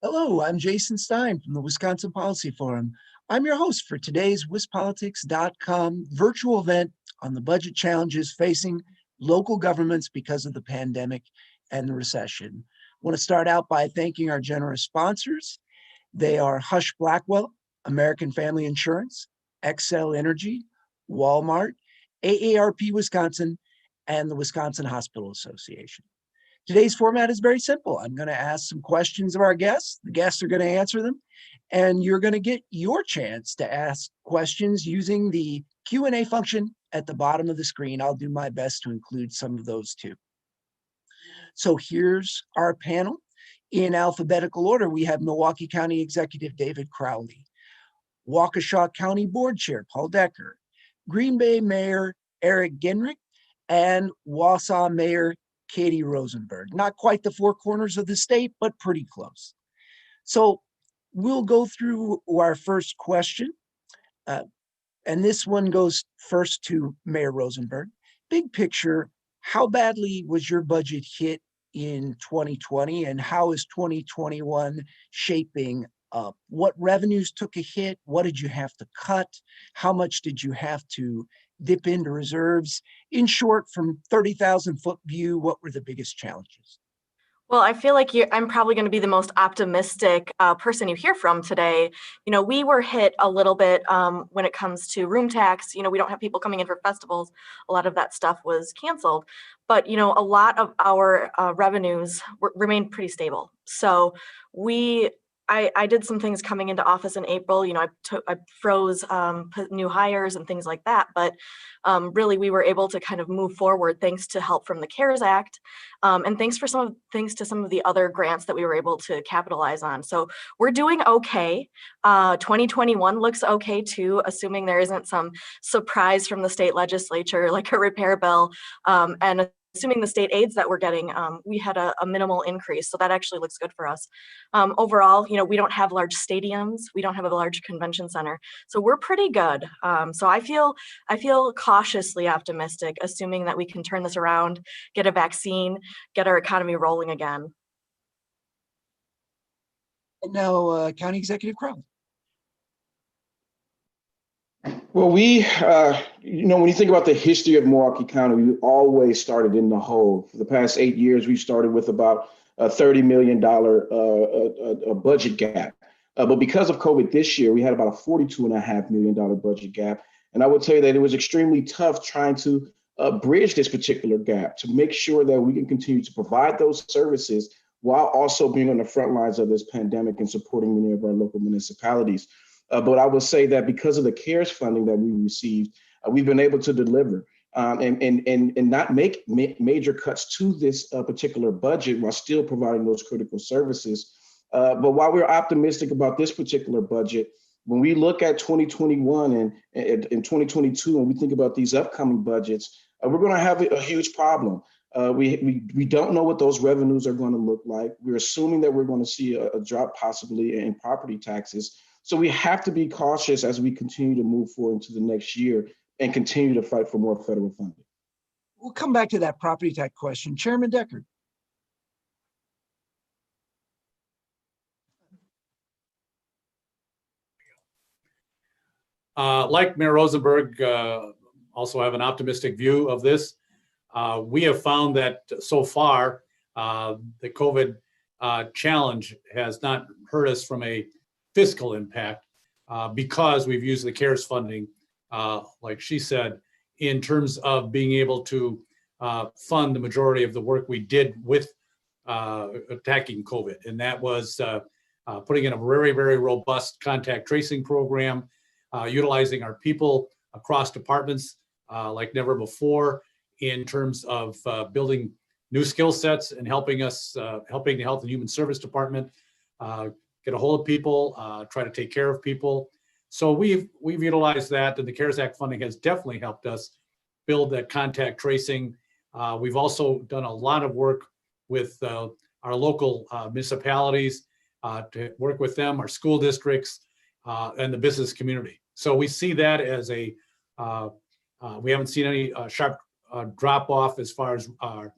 Hello, I'm Jason Stein from the Wisconsin Policy Forum. I'm your host for today's WisPolitics.com virtual event on the budget challenges facing local governments because of the pandemic and the recession. I want to start out by thanking our generous sponsors. They are Hush Blackwell, American Family Insurance, Xcel Energy, Walmart, AARP Wisconsin, and the Wisconsin Hospital Association. Today's format is very simple. I'm going to ask some questions of our guests. The guests are going to answer them, and you're going to get your chance to ask questions using the Q&A function at the bottom of the screen. I'll do my best to include some of those too. So here's our panel. In alphabetical order, we have Milwaukee County Executive David Crowley, Waukesha County Board Chair Paul Decker, Green Bay Mayor Eric Genrich, and Wausau Mayor Katie Rosenberg. Not quite the four corners of the state, but pretty close. So we'll go through our first question. And this one goes first to Mayor Rosenberg. Big picture, how badly was your budget hit in 2020 and how is 2021 shaping up? What revenues took a hit? What did you have to cut? How much did you have to dip into reserves? In short, from 30,000 foot view, what were the biggest challenges? Well, I feel like I'm probably going to be the most optimistic person you hear from today. We were hit a little bit when it comes to room tax. We don't have people coming in for festivals. A lot of that stuff was canceled. But, a lot of our revenues remained pretty stable. So I did some things coming into office in April. I froze new hires and things like that. But really, we were able to kind of move forward thanks to help from the CARES Act, and thanks to some of the other grants that we were able to capitalize on. So we're doing okay. 2021 looks okay too, assuming there isn't some surprise from the state legislature like a repair bill, and assuming the state aids that we're getting, we had a minimal increase. So that actually looks good for us. Overall, we don't have large stadiums. We don't have a large convention center. So we're pretty good. So I feel cautiously optimistic, assuming that we can turn this around, get a vaccine, get our economy rolling again. And now, County Executive Crowley. Well, when you think about the history of Milwaukee County, we always started in the hole. For the past 8 years, we started with about a $30 million budget gap. But because of COVID this year, we had about a $42.5 million budget gap. And I would tell you that it was extremely tough trying to bridge this particular gap to make sure that we can continue to provide those services while also being on the front lines of this pandemic and supporting many of our local municipalities. But I would say that because of the CARES funding that we received, we've been able to deliver and not make major cuts to this particular budget while still providing those critical services. But while we're optimistic about this particular budget, when we look at 2021 and in 2022, and we think about these upcoming budgets, we're going to have a huge problem. We don't know what those revenues are going to look like. We're assuming that we're going to see a drop possibly in property taxes. So we have to be cautious as we continue to move forward into the next year and continue to fight for more federal funding. We'll come back to that property tax question. Chairman Decker. Like Mayor Rosenberg, also have an optimistic view of this. We have found that so far, the COVID challenge has not hurt us from a fiscal impact because we've used the CARES funding, like she said, in terms of being able to fund the majority of the work we did with attacking COVID. And that was putting in a very, very robust contact tracing program, utilizing our people across departments like never before in terms of building new skill sets and helping the Health and Human Service Department get a hold of people, try to take care of people. So we've utilized that, and the CARES Act funding has definitely helped us build that contact tracing. We've also done a lot of work with our local municipalities to work with them, our school districts, and the business community. So we see that as we haven't seen any sharp drop off as far as our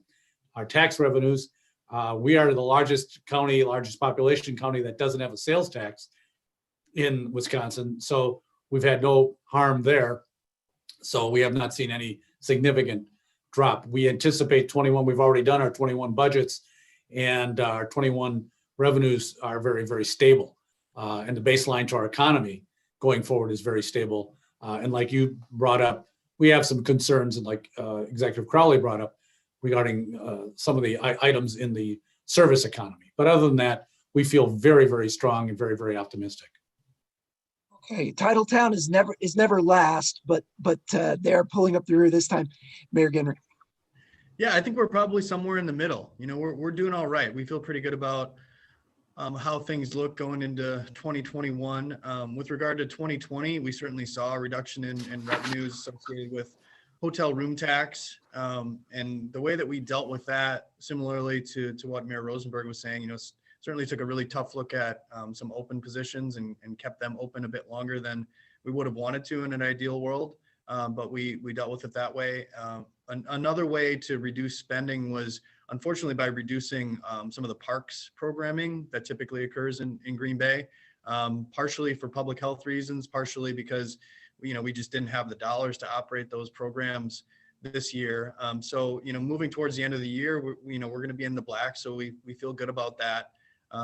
tax revenues. We are the largest county, largest population county that doesn't have a sales tax in Wisconsin. So we've had no harm there. So we have not seen any significant drop. We anticipate 21, we've already done our 21 budgets, and our 21 revenues are very, very stable. And the baseline to our economy going forward is very stable. And like you brought up, we have some concerns, and like Executive Crowley brought up, regarding some of the items in the service economy. But other than that, we feel very, very strong and very, very optimistic. Okay, Titletown is never last, but they're pulling up the rear this time. Mayor Genrich. Yeah, I think we're probably somewhere in the middle. You know, we're doing all right. We feel pretty good about how things look going into 2021. With regard to 2020, we certainly saw a reduction in revenues associated with hotel room tax. And the way that we dealt with that, similarly to what Mayor Rosenberg was saying, you know, certainly took a really tough look at some open positions and kept them open a bit longer than we would have wanted to in an ideal world. But we dealt with it that way. Another way to reduce spending was, unfortunately, by reducing some of the parks programming that typically occurs in Green Bay, partially for public health reasons, partially because we just didn't have the dollars to operate those programs this year. So moving towards the end of the year, we're going to be in the black, so we feel good about that.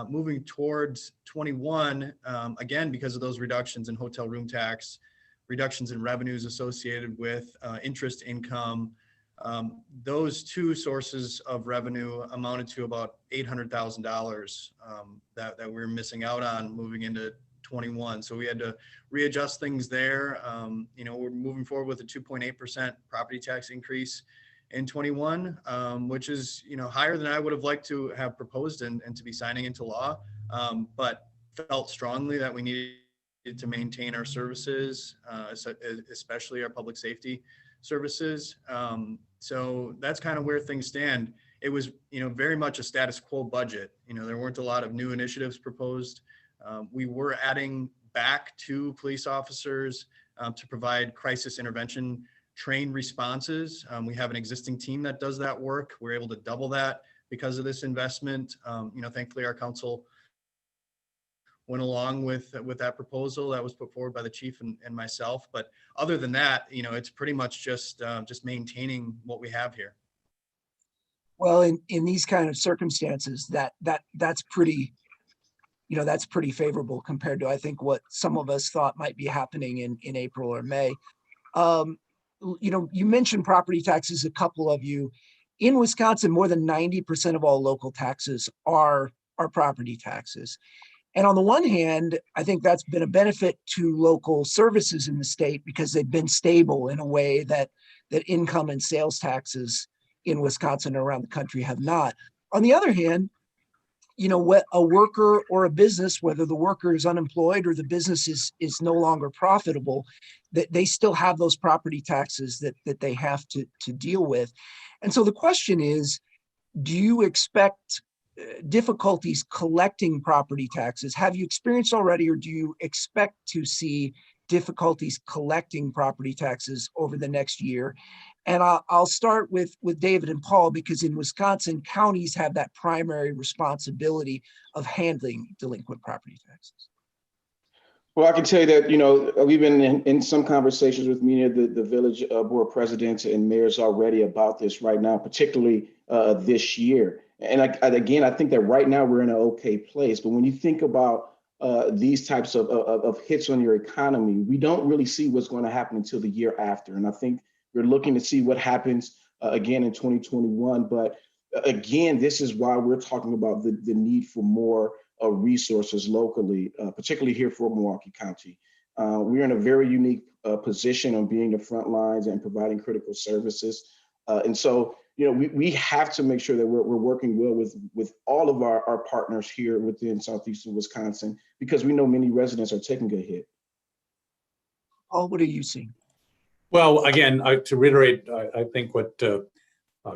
Moving towards 21, again, because of those reductions in hotel room tax, reductions in revenues associated with interest income, those two sources of revenue amounted to about $800,000 that we're missing out on moving into 21. So we had to readjust things there. We're moving forward with a 2.8% property tax increase in 21, which is, higher than I would have liked to have proposed and to be signing into law, but felt strongly that we needed to maintain our services, especially our public safety services. So that's kind of where things stand. It was, very much a status quo budget. There weren't a lot of new initiatives proposed. We were adding back 2 police officers to provide crisis intervention trained responses. We have an existing team that does that work. We're able to double that because of this investment. Thankfully our council went along with that proposal that was put forward by the chief and myself. But other than that, it's pretty much just maintaining what we have here. Well, in these kind of circumstances, that's pretty, that's pretty favorable compared to, I think, what some of us thought might be happening in April or May. You mentioned property taxes, a couple of you. In Wisconsin, more than 90% of all local taxes are property taxes. And on the one hand, I think that's been a benefit to local services in the state because they've been stable in a way that income and sales taxes in Wisconsin and around the country have not. On the other hand, what a worker or a business, whether the worker is unemployed or the business is no longer profitable, that they still have those property taxes that they have to deal with. And so the question is, do you expect difficulties collecting property taxes? Have you experienced already, or do you expect to see difficulties collecting property taxes over the next year? And I'll start with David and Paul, because in Wisconsin, counties have that primary responsibility of handling delinquent property taxes. Well, I can tell you that, we've been in some conversations with many of the village board presidents and mayors already about this right now, particularly this year. And again, I think that right now we're in an okay place. But when you think about these types of hits on your economy, we don't really see what's going to happen until the year after. And I think we're looking to see what happens again in 2021. But again, this is why we're talking about the need for more resources locally, particularly here for Milwaukee County. We're in a very unique position on being the front lines and providing critical services. And so, we have to make sure that we're working well with all of our partners here within southeastern Wisconsin, because we know many residents are taking a hit. Paul, what are you seeing? Well, again, to reiterate, I think what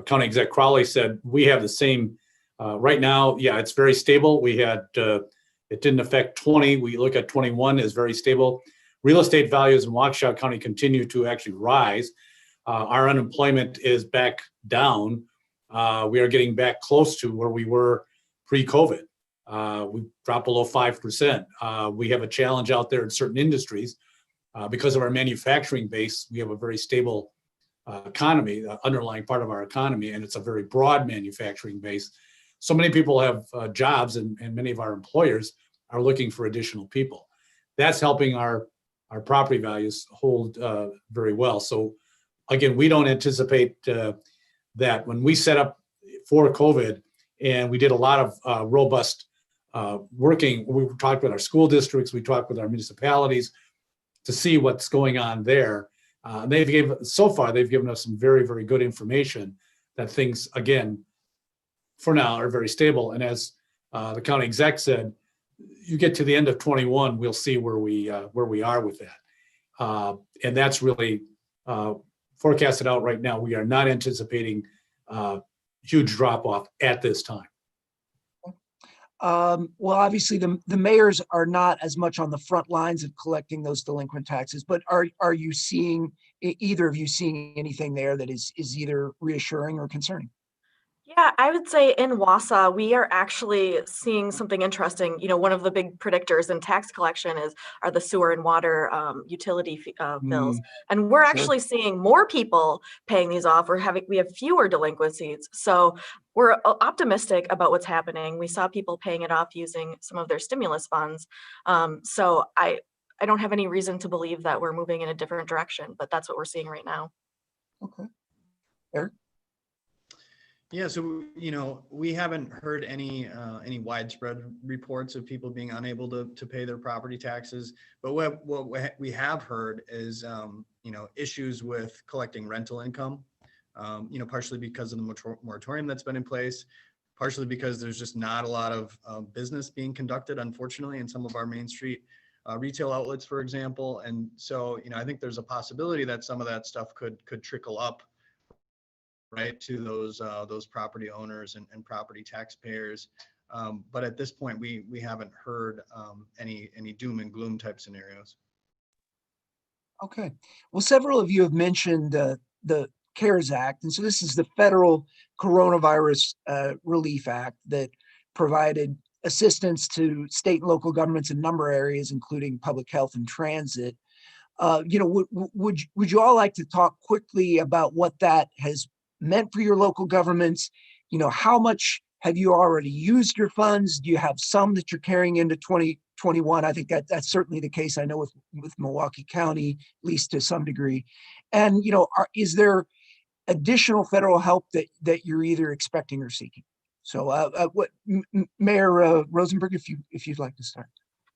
County Exec Crowley said, we have the same right now. Yeah, it's very stable. We had, it didn't affect 20. We look at 21 as very stable. Real estate values in Waukesha County continue to actually rise. Our unemployment is back down. We are getting back close to where we were pre-COVID. We dropped below 5%. We have a challenge out there in certain industries because of our manufacturing base. We have a very stable economy, underlying part of our economy, and it's a very broad manufacturing base. So many people have jobs, and many of our employers are looking for additional people. That's helping our property values hold very well. So again, we don't anticipate that when we set up for COVID, and we did a lot of robust working. We talked with our school districts, we talked with our municipalities to see what's going on there. They've given us some very, very good information that things, again, for now are very stable. And as the county exec said, you get to the end of 21, we'll see where we are with that. And that's really forecasted out right now. We are not anticipating huge drop off at this time. Well, obviously the mayors are not as much on the front lines of collecting those delinquent taxes, but are you seeing, either of you seeing anything there that is either reassuring or concerning? Yeah, I would say in Wausau, we are actually seeing something interesting. You know, one of the big predictors in tax collection are the sewer and water utility bills. And we're sure. actually seeing more people paying these off. We have fewer delinquencies. So we're optimistic about what's happening. We saw people paying it off using some of their stimulus funds. So I don't have any reason to believe that we're moving in a different direction, but that's what we're seeing right now. Okay. Eric? Yeah, so we haven't heard any widespread reports of people being unable to pay their property taxes. But what we have heard is issues with collecting rental income. Partially because of the moratorium that's been in place, partially because there's just not a lot of business being conducted, unfortunately, in some of our Main Street retail outlets, for example. And so I think there's a possibility that some of that stuff could trickle up right to those property owners and property taxpayers. But at this point, we haven't heard any doom and gloom type scenarios. Okay. Well, several of you have mentioned the CARES Act. And so this is the federal coronavirus relief act that provided assistance to state and local governments in a number of areas, including public health and transit. Would you all like to talk quickly about what that has meant for your local governments? How much have you already used your funds? Do you have some that you're carrying into 2021? I think that's certainly the case. I know with Milwaukee County, at least to some degree. And is there additional federal help that you're either expecting or seeking? So, Mayor Rosenberg, if you'd like to start.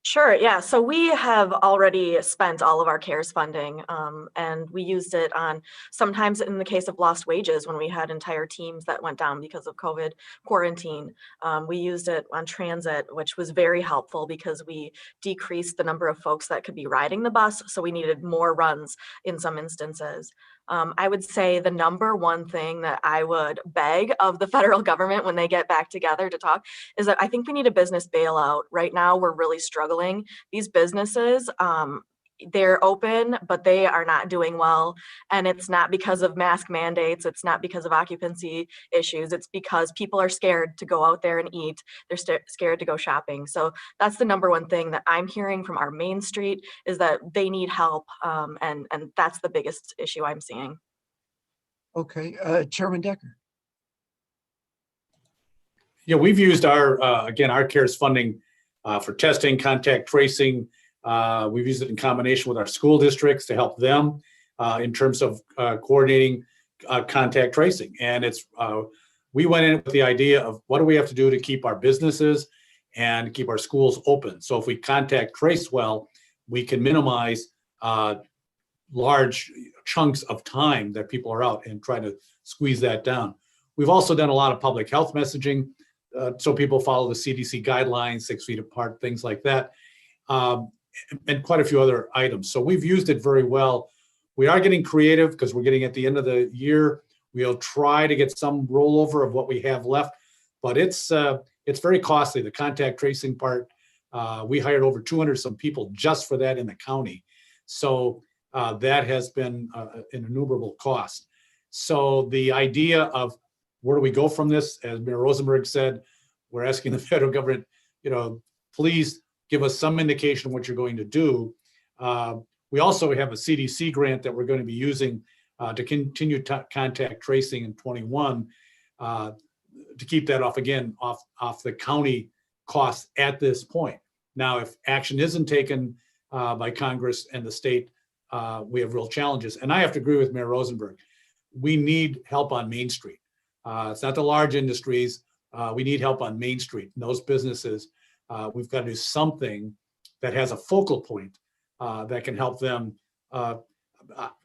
Sure. Yeah. So we have already spent all of our CARES funding, and we used it on, sometimes in the case of lost wages, when we had entire teams that went down because of COVID quarantine. We used it on transit, which was very helpful because we decreased the number of folks that could be riding the bus. So we needed more runs in some instances. I would say the number one thing that I would beg of the federal government when they get back together to talk is that I think we need a business bailout. Right now, we're really struggling. These businesses, they're open, but they are not doing well. And it's not because of mask mandates. It's not because of occupancy issues. It's because people are scared to go out there and eat. They're scared to go shopping. So that's the number one thing that I'm hearing from our Main Street is that they need help. And that's the biggest issue I'm seeing. Okay. Chairman Decker. Yeah, we've used our CARES funding for testing, contact tracing. We've used it in combination with our school districts to help them in terms of coordinating contact tracing. And we went in with the idea of what do we have to do to keep our businesses and keep our schools open. So if we contact trace well, we can minimize large chunks of time that people are out and try to squeeze that down. We've also done a lot of public health messaging, so people follow the CDC guidelines, 6 feet apart, things like that. And quite a few other items. So we've used it very well. We are getting creative because we're getting at the end of the year. We'll try to get some rollover of what we have left, but it's very costly. The contact tracing part, we hired over 200 some people just for that in the county. So that has been an innumerable cost. So the idea of where do we go from this? As Mayor Rosenberg said, we're asking the federal government, please give us some indication of what you're going to do. We also have a CDC grant that we're going to be using to continue contact tracing in 21 to keep that off the county costs at this point. Now, if action isn't taken by Congress and the state, we have real challenges. And I have to agree with Mayor Rosenberg. We need help on Main Street. It's not the large industries. We need help on Main Street. And those businesses, we've got to do something that has a focal point that can help them. The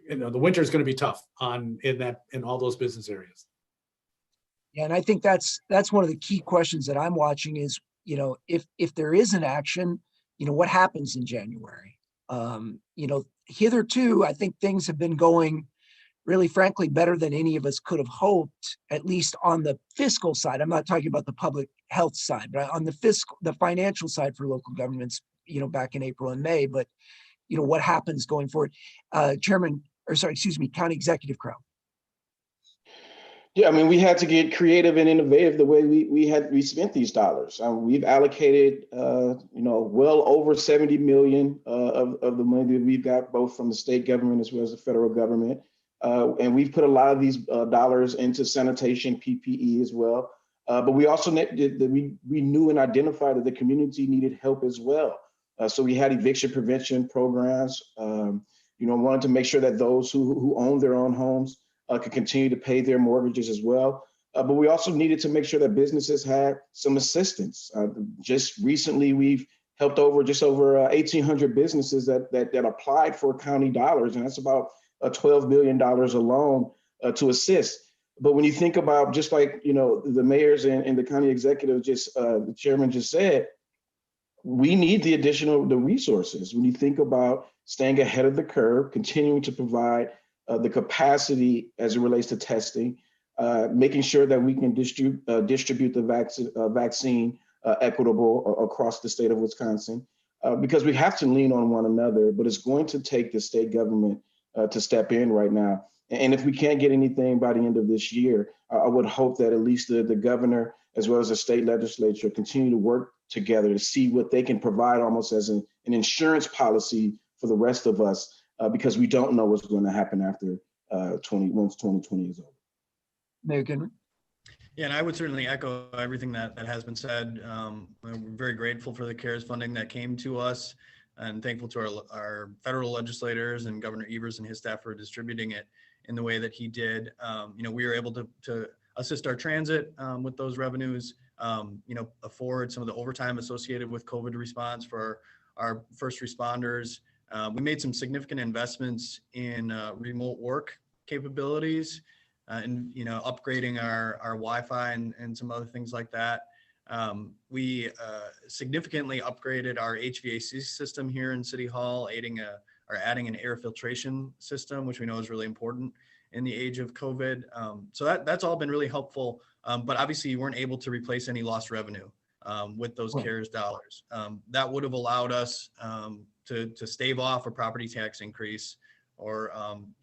winter is going to be tough in all those business areas. Yeah, and I think that's one of the key questions that I'm watching is, if there is an action, what happens in January? Hitherto, I think things have been going really, frankly, better than any of us could have hoped, at least on the fiscal side. I'm not talking about the public health side, but on the financial side for local governments, back in April and May. But, what happens going forward? County Executive Crow. Yeah, I mean, we had to get creative and innovative the way we spent these dollars. We've allocated, well over 70 million of the money that we've got, both from the state government as well as the federal government. And we've put a lot of these dollars into sanitation, PPE as well. But we also we knew and identified that the community needed help as well. So we had eviction prevention programs. Wanted to make sure that those who own their own homes could continue to pay their mortgages as well. But we also needed to make sure that businesses had some assistance. Just recently, we've helped just over 1,800 businesses that applied for county dollars, and that's about $12 million alone to assist. But when you think about, just like the mayors and the county executive, the chairman just said, we need the resources. When you think about staying ahead of the curve, continuing to provide the capacity as it relates to testing, making sure that we can distribute the vaccine equitable across the state of Wisconsin, because we have to lean on one another, but it's going to take the state government to step in right now. And if we can't get anything by the end of this year, I would hope that at least the governor, as well as the state legislature, continue to work together to see what they can provide almost as an insurance policy for the rest of us, because we don't know what's going to happen after once 2020 is over. Mayor Gingrich. Yeah, and I would certainly echo everything that has been said. We're very grateful for the CARES funding that came to us, and thankful to our federal legislators and Governor Evers and his staff for distributing it in the way that he did. We were able to assist our transit with those revenues, afford some of the overtime associated with COVID response for our first responders. We made some significant investments in remote work capabilities and upgrading our Wi-Fi and some other things like that. We significantly upgraded our HVAC system here in City Hall, adding an air filtration system, which we know is really important in the age of COVID. So that's all been really helpful. But obviously you weren't able to replace any lost revenue with those CARES dollars. That would have allowed us to stave off a property tax increase or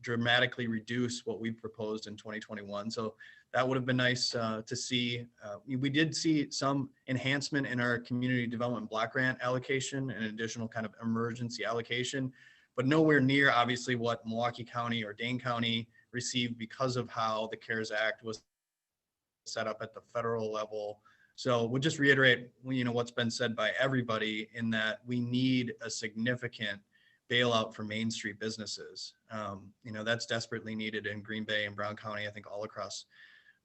dramatically reduce what we proposed in 2021. So that would have been nice to see. We did see some enhancement in our community development block grant allocation and additional kind of emergency allocation, but nowhere near obviously what Milwaukee County or Dane County received because of how the CARES Act was set up at the federal level. So we'll just reiterate, what's been said by everybody in that we need a significant bailout for Main Street businesses. That's desperately needed in Green Bay and Brown County, I think all across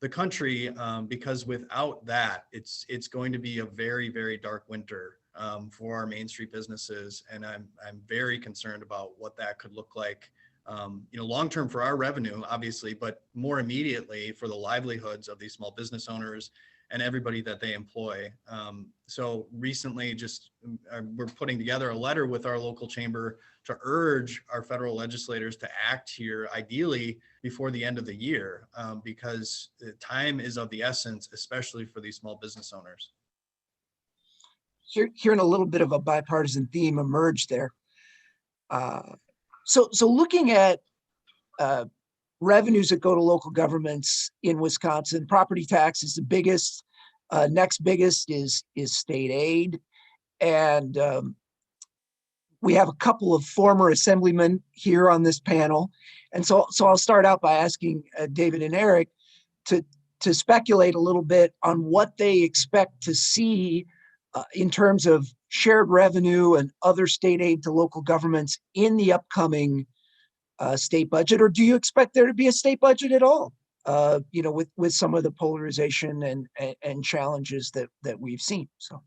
the country, because without that, it's going to be a very, very dark winter for our Main Street businesses. And I'm very concerned about what that could look like, long-term for our revenue, obviously, but more immediately for the livelihoods of these small business owners and everybody that they employ. So recently, we're putting together a letter with our local chamber to urge our federal legislators to act here, ideally before the end of the year, because time is of the essence, especially for these small business owners. Hearing a little bit of a bipartisan theme emerge there. So looking at revenues that go to local governments in Wisconsin. Property tax is the biggest. Next biggest is state aid. And we have a couple of former assemblymen here on this panel. And so I'll start out by asking David and Eric to speculate a little bit on what they expect to see in terms of shared revenue and other state aid to local governments in the upcoming state budget, or do you expect there to be a state budget at all? With some of the polarization and challenges that we've seen. So, I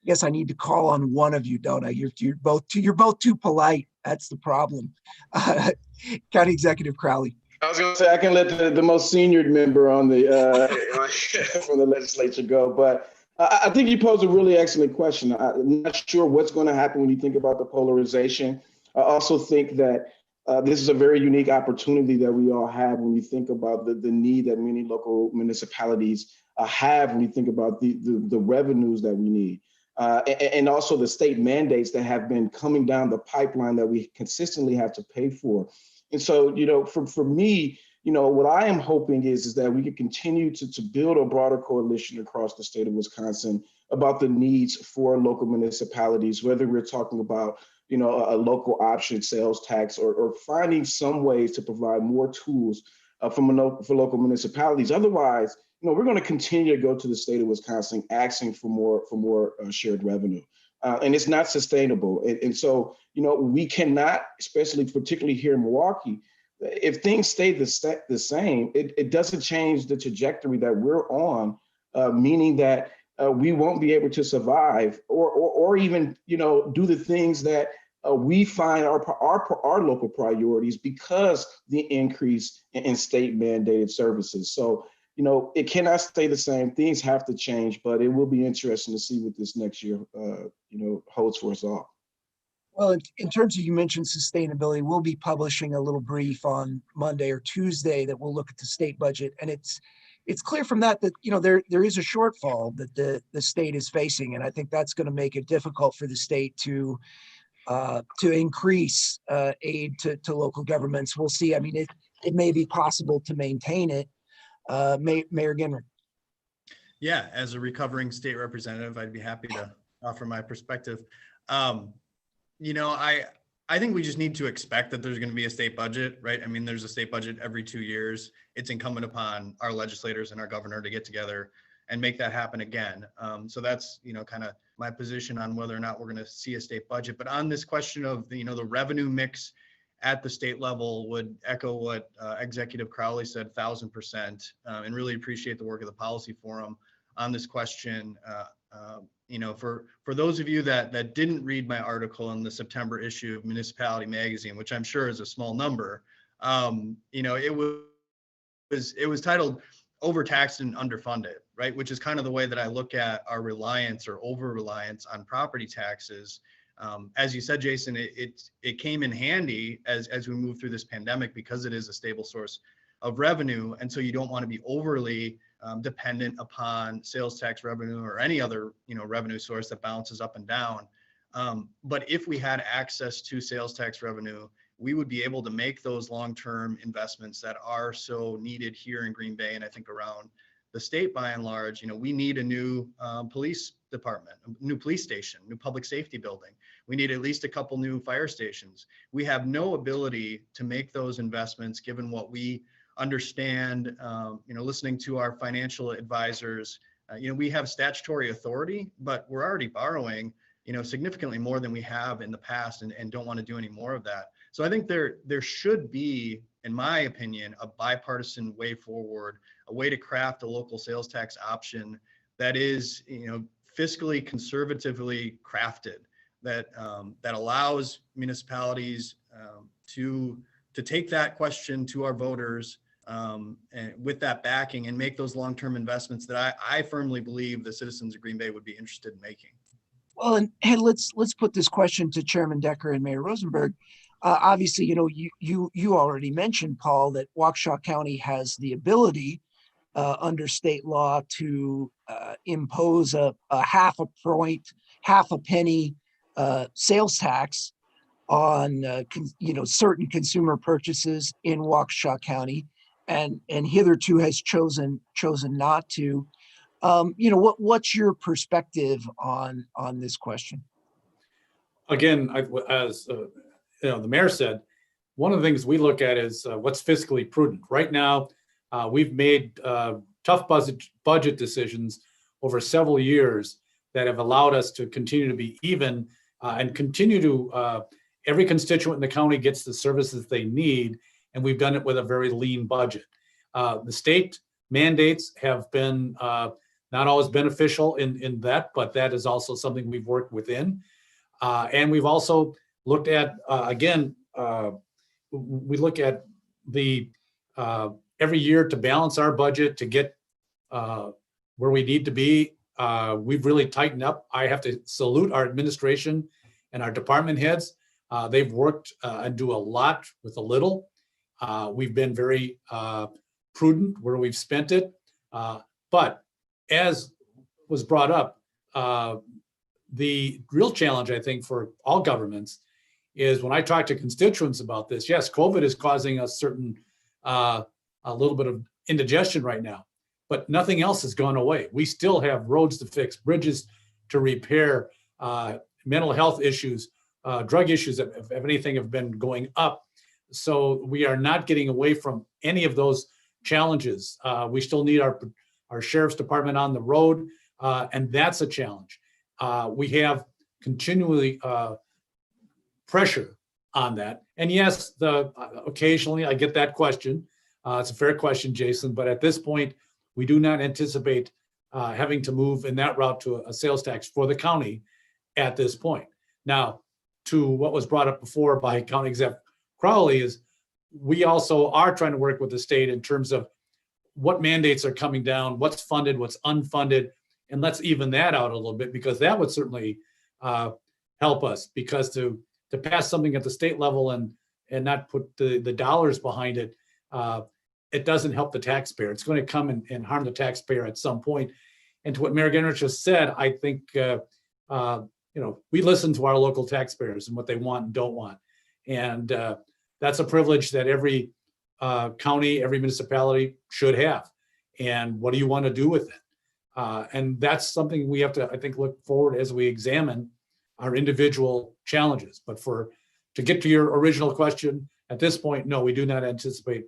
guess I need to call on one of you, don't I? You're both too polite. That's the problem. County Executive Crowley. I was going to say I can let the most senior member on the from the legislature go, but I think you pose a really excellent question. I'm not sure what's going to happen when you think about the polarization. I also think that this is a very unique opportunity that we all have when you think about the need that many local municipalities have when you think about the revenues that we need. And also the state mandates that have been coming down the pipeline that we consistently have to pay for. And so, for me, what I am hoping is that we can continue to build a broader coalition across the state of Wisconsin about the needs for local municipalities, whether we're talking about, a local option sales tax or finding some ways to provide more tools for local municipalities. Otherwise, we're going to continue to go to the state of Wisconsin asking for more shared revenue. And it's not sustainable. And so, we cannot, particularly here in Milwaukee, if things stay the same, it doesn't change the trajectory that we're on, meaning that we won't be able to survive or even, do the things that we find our local priorities because the increase in state mandated services. So, it cannot stay the same. Things have to change, but it will be interesting to see what this next year, holds for us all. Well, in terms of, you mentioned sustainability, we'll be publishing a little brief on Monday or Tuesday that will look at the state budget. And it's clear from that, there is a shortfall that the state is facing. And I think that's going to make it difficult for the state to increase aid to local governments. We'll see. I mean, it may be possible to maintain it. Mayor Gingrich. Yeah, as a recovering state representative, I'd be happy to offer my perspective. I think we just need to expect that there's going to be a state budget, right? I mean, there's a state budget every 2 years. It's incumbent upon our legislators and our governor to get together and make that happen again. So that's, kind of my position on whether or not we're going to see a state budget. But on this question of the revenue mix at the state level, would echo what Executive Crowley said 1,000%, and really appreciate the work of the Policy Forum on this question. For those of you that didn't read my article in the September issue of Municipality Magazine, which I'm sure is a small number, it was titled Overtaxed and Underfunded, right? Which is kind of the way that I look at our reliance or over-reliance on property taxes. As you said, Jason, it came in handy as we move through this pandemic because it is a stable source of revenue. And so you don't want to be overly dependent upon sales tax revenue or any other revenue source that bounces up and down. But if we had access to sales tax revenue, we would be able to make those long-term investments that are so needed here in Green Bay and I think around the state by and large. We need a new police department, a new police station, new public safety building. We need at least a couple new fire stations. We have no ability to make those investments given what we understand, listening to our financial advisors. We have statutory authority, but we're already borrowing, significantly more than we have in the past and don't want to do any more of that. So I think there should be, in my opinion, a bipartisan way forward, a way to craft a local sales tax option that is, fiscally conservatively crafted, that allows municipalities to take that question to our voters and with that backing and make those long-term investments that I firmly believe the citizens of Green Bay would be interested in making. Well, and hey, let's put this question to Chairman Decker and Mayor Rosenberg. Obviously, you already mentioned, Paul, that Waukesha County has the ability under state law to impose a half a penny sales tax on certain consumer purchases in Waukesha County, and hitherto has chosen not to. What's your perspective on this question? Again, as the mayor said, one of the things we look at is what's fiscally prudent. Right now, we've made tough budget decisions over several years that have allowed us to continue to be even and continue to, every constituent in the county gets the services they need, and we've done it with a very lean budget. The state mandates have been not always beneficial in that, but that is also something we've worked within. And we've also looked at, we look at the every year to balance our budget to get where we need to be. We've really tightened up. I have to salute our administration and our department heads. They've worked and do a lot with a little. We've been very prudent where we've spent it. But as was brought up, the real challenge, I think, for all governments is when I talk to constituents about this, yes, COVID is causing us a little bit of indigestion right now, but nothing else has gone away. We still have roads to fix, bridges to repair, mental health issues, drug issues, if anything, have been going up. So we are not getting away from any of those challenges. We still need our sheriff's department on the road, and that's a challenge. We have continually pressure on that. And yes, occasionally I get that question. It's a fair question, Jason, but at this point, we do not anticipate having to move in that route to a sales tax for the county at this point. Now, to what was brought up before by County Exec Crowley is we also are trying to work with the state in terms of what mandates are coming down, what's funded, what's unfunded, and let's even that out a little bit, because that would certainly help us, because to pass something at the state level and not put the dollars behind it, it doesn't help the taxpayer. It's going to come and harm the taxpayer at some point. And to what Mayor Genrich just said, I think we listen to our local taxpayers and what they want and don't want, and that's a privilege that every county, every municipality should have. And what do you want to do with it? And that's something we have to, I think, look forward as we examine our individual challenges. But to get to your original question, at this point, no, we do not anticipate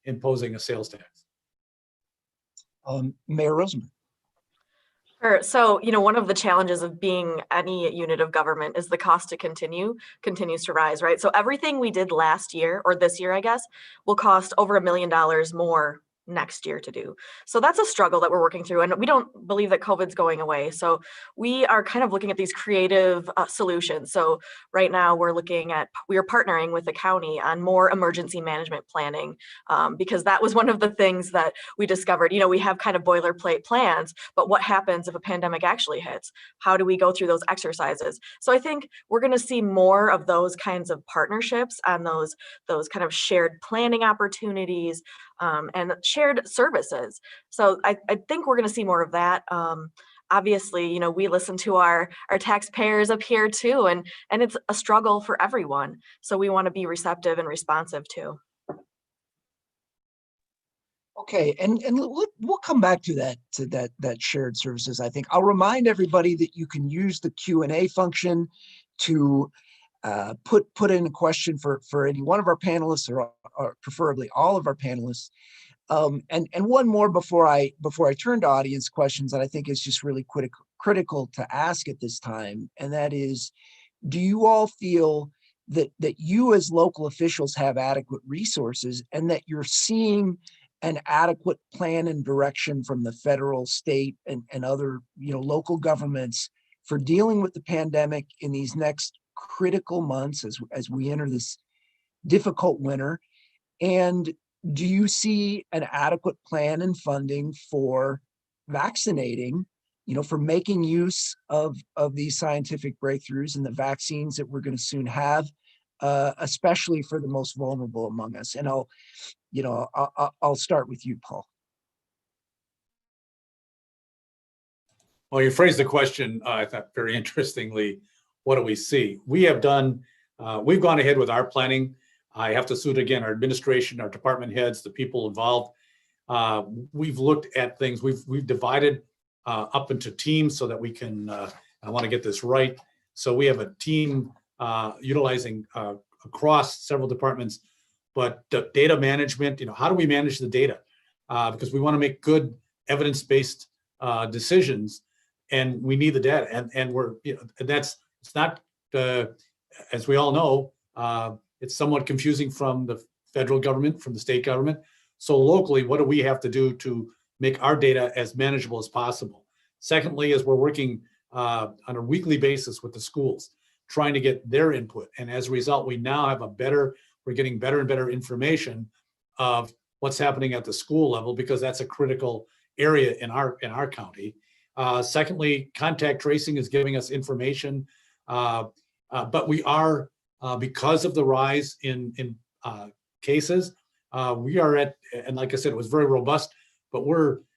imposing a sales tax. Mayor Rosenberg. Sure. So, one of the challenges of being any unit of government is the cost to continues to rise, right? So everything we did last year, or this year, I guess, will cost over $1 million more next year to do. So that's a struggle that we're working through, and we don't believe that COVID's going away. So we are kind of looking at these creative solutions. So right now we are partnering with the county on more emergency management planning, because that was one of the things that we discovered. We have kind of boilerplate plans, but what happens if a pandemic actually hits? How do we go through those exercises? So I think we're going to see more of those kinds of partnerships on those kind of shared planning opportunities, and shared services. So I think we're going to see more of that. Obviously, we listen to our taxpayers up here too, and it's a struggle for everyone. So we want to be receptive and responsive too. Okay, and we'll come back to that shared services. I think I'll remind everybody that you can use the Q&A function to put in a question for any one of our panelists, or preferably all of our panelists. And one more before I turn to audience questions that I think is just really critical to ask at this time, and that is, do you all feel that you as local officials have adequate resources, and that you're seeing an adequate plan and direction from the federal, state, and other local governments for dealing with the pandemic in these next critical months as we enter this difficult winter? And do you see an adequate plan and funding for vaccinating, for making use of these scientific breakthroughs and the vaccines that we're going to soon have, especially for the most vulnerable among us? And I'll start with you, Paul. Well, you phrased the question, I thought, very interestingly. What do we see? We have done We've gone ahead with our planning. I have to salute again our administration, our department heads, the people involved. We've looked at things. We've divided up into teams so that we can. I want to get this right. So we have a team utilizing across several departments, but the data management. How do we manage the data? Because we want to make good evidence-based decisions, and we need the data. And we're it's not as we all know. It's somewhat confusing from the federal government, from the state government. So locally, what do we have to do to make our data as manageable as possible? Secondly, is we're working on a weekly basis with the schools, trying to get their input. And as a result, we now have we're getting better and better information of what's happening at the school level, because that's a critical area in our county. Secondly, contact tracing is giving us information, but we are, because of the rise in cases, we are at, and like I said, it was very robust, but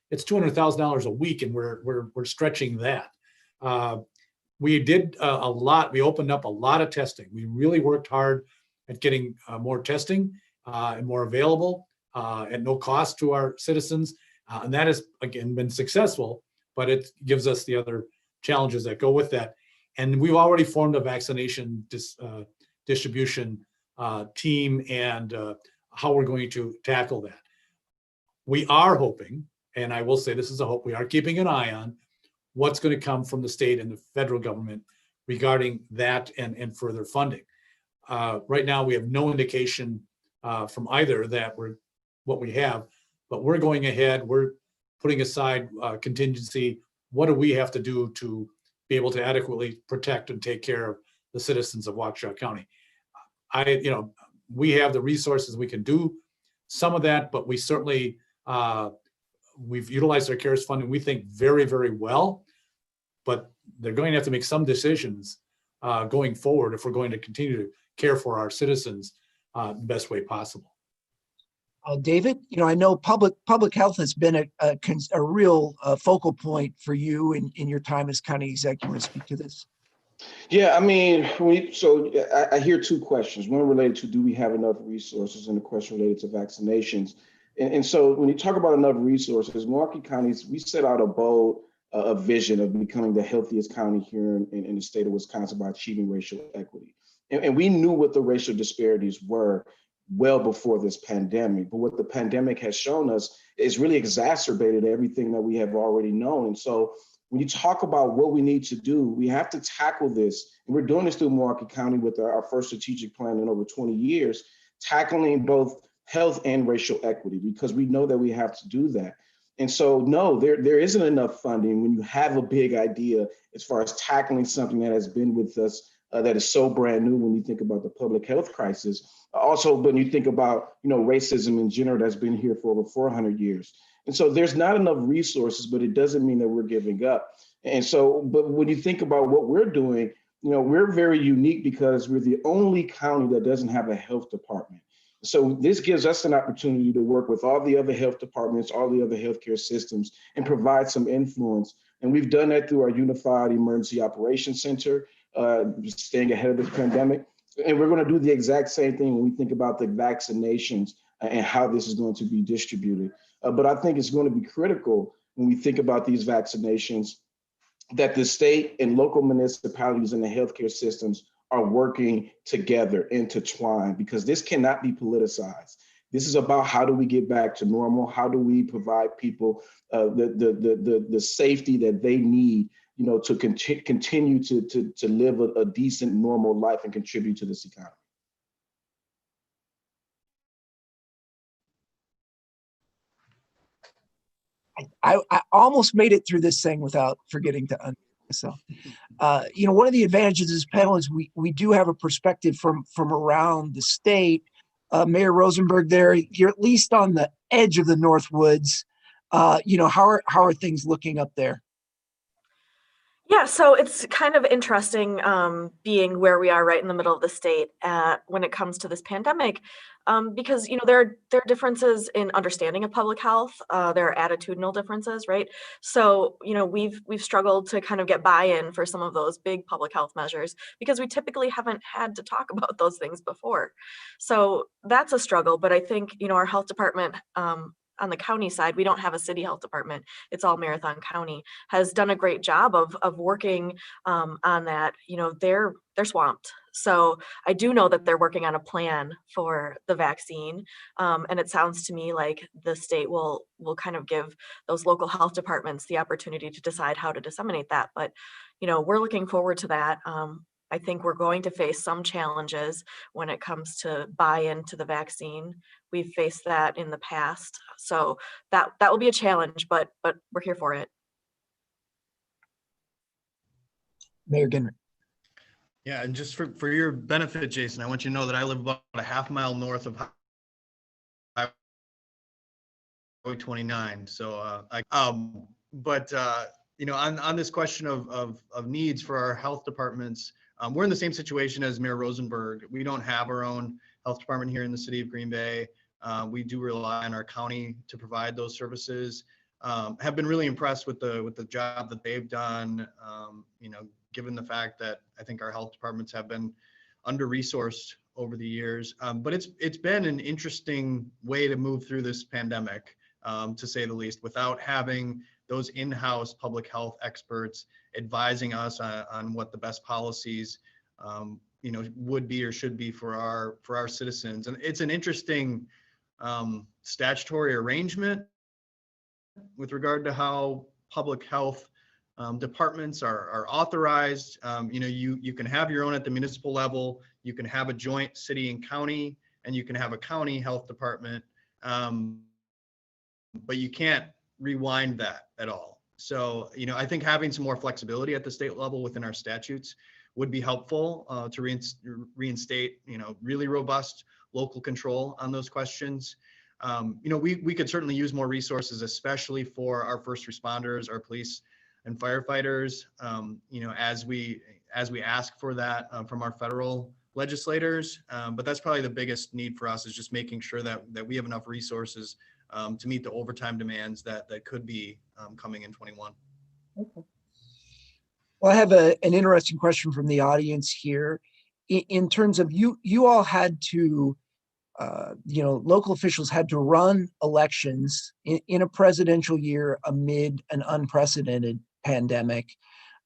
it's $200,000 a week, and we're stretching that. We did a lot. We opened up a lot of testing. We really worked hard at getting more testing and more available at no cost to our citizens, and that has again been successful. But it gives us the other challenges that go with that. And we've already formed a vaccination distribution team, and how we're going to tackle that. We are hoping, and I will say this is a hope, we are keeping an eye on what's going to come from the state and the federal government regarding that and further funding. Right now, we have no indication from either that what we have, but we're going ahead, we're putting aside contingency. What do we have to do to be able to adequately protect and take care of the citizens of Waukesha County? We have the resources, we can do some of that, but we certainly, we've utilized our CARES funding, we think very, very well, but they're going to have to make some decisions going forward if we're going to continue to care for our citizens the best way possible. David, I know public health has been a real focal point for you in your time as county executive. Want to speak to this? Yeah, I mean, I hear two questions. One related to, do we have enough resources, and the question related to vaccinations. And so when you talk about enough resources, Milwaukee County, we set out a bold vision of becoming the healthiest county here in the state of Wisconsin by achieving racial equity. And we knew what the racial disparities were well before this pandemic. But what the pandemic has shown us is really exacerbated everything that we have already known. And so when you talk about what we need to do, we have to tackle this. And we're doing this through Milwaukee County with our first strategic plan in over 20 years, tackling both health and racial equity, because we know that we have to do that. And so, no, there isn't enough funding when you have a big idea as far as tackling something that has been with us that is so brand new when you think about the public health crisis. Also, when you think about, racism in general, that's been here for over 400 years. And so there's not enough resources, but it doesn't mean that we're giving up. And so, but when you think about what we're doing, we're very unique because we're the only county that doesn't have a health department. So this gives us an opportunity to work with all the other health departments, all the other healthcare systems, and provide some influence. And we've done that through our Unified Emergency Operations Center, staying ahead of this pandemic. And we're going to do the exact same thing when we think about the vaccinations and how this is going to be distributed. But I think it's going to be critical when we think about these vaccinations that the state and local municipalities and the healthcare systems are working together, intertwined, because this cannot be politicized. This is about how do we get back to normal? How do we provide people the safety that they need, to continue to live a decent, normal life and contribute to this economy. I almost made it through this thing without forgetting to unmute myself. One of the advantages of this panel is we do have a perspective from around the state. Mayor Rosenberg, you're at least on the edge of the North Woods. How are things looking up there? Yeah, so it's kind of interesting being where we are right in the middle of the state when it comes to this pandemic, because there are differences in understanding of public health. There are attitudinal differences, right? So we've struggled to kind of get buy-in for some of those big public health measures because we typically haven't had to talk about those things before. So that's a struggle. But I think our health department. On the county side, we don't have a city health department. It's all Marathon County has done a great job of working on that. They're swamped. So I do know that they're working on a plan for the vaccine, and it sounds to me like the state will kind of give those local health departments the opportunity to decide how to disseminate that. But we're looking forward to that. I think we're going to face some challenges when it comes to buy-in to the vaccine. We've faced that in the past, so that will be a challenge, but we're here for it. Mayor Gingrich. Yeah, and just for your benefit, Jason, I want you to know that I live about a half mile north of Highway 29. So, on this question of needs for our health departments, we're in the same situation as Mayor Rosenberg. We don't have our own health department here in the city of Green Bay. We do rely on our county to provide those services. Have been really impressed with the job that they've done. Given the fact that I think our health departments have been under-resourced over the years. But it's been an interesting way to move through this pandemic, to say the least, without having those in-house public health experts advising us on what the best policies would be or should be for our citizens. And it's an interesting statutory arrangement with regard to how public health departments are authorized. You can have your own at the municipal level. You can have a joint city and county, and you can have a county health department, but you can't rewind that at all. So, I think having some more flexibility at the state level within our statutes would be helpful to reinstate, really robust local control on those questions. We could certainly use more resources, especially for our first responders, our police and firefighters, as we ask for that from our federal legislators. But that's probably the biggest need for us, is just making sure that we have enough resources to meet the overtime demands that could be coming in 21. Okay. Well, I have an interesting question from the audience here. In terms of you all had to, local officials had to run elections in a presidential year amid an unprecedented pandemic.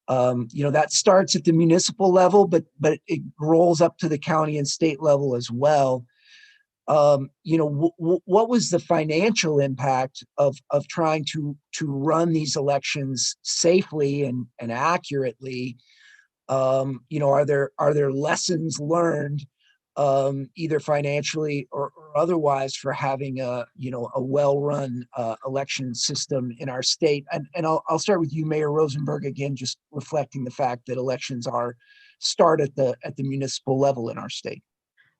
That starts at the municipal level, but it rolls up to the county and state level as well. What was the financial impact of trying to run these elections safely and accurately? Are there lessons learned, either financially or otherwise, for having a well-run election system in our state? And I'll start with you, Mayor Rosenberg, again, just reflecting the fact that elections start at the municipal level in our state.